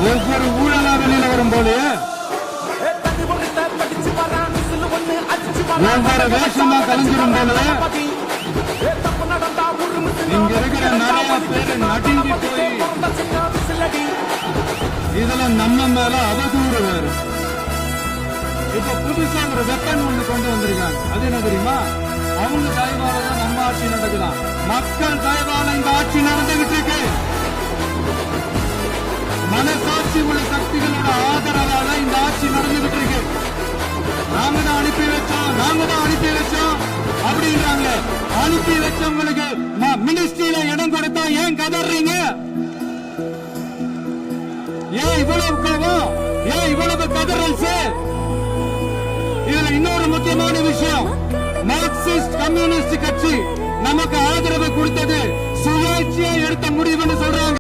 ஒவ்வொரு ஊழலா வெளியில வரும்போது ஒவ்வொரு வேஷமா கலைஞ்சிரும் போது இங்க இருக்கிற நிறைய பேரு நடுங்கி போய் இதுல நம்ம மேல அவதூறு வேறு. இப்ப புதுசா ஒரு வெப்பன் ஒண்ணு கொண்டு வந்திருக்காங்க. அது என்ன தெரியுமா? அவங்க தயவால தான் நம்ம ஆட்சி நடக்குதான். மக்கள் தயவால இந்த ஆட்சி நடந்துகிட்டு இருக்கு. மனசாட்சி உள்ள சக்திகளோட ஆதரவால இந்த ஆட்சி நடந்துகிட்டு இருக்கு. நாங்க தான் அனுப்பி வச்சோம் அப்படின்றாங்க. அனுப்பி வச்சவங்களுக்கு மினிஸ்ட்ரியில இடம் கொடுத்தா ஏன் கதறீங்க? ஏன் இவ்வளவு கோபம்? ஏன் இவ்வளவு கதறல்? இதுல இன்னொரு முக்கியமான விஷயம், மார்க்சிஸ்ட் கம்யூனிஸ்ட் கட்சி நமக்கு ஆதரவு கொடுத்தது சுயேட்சையா எடுத்த முடிவுன்னு சொல்றாங்க.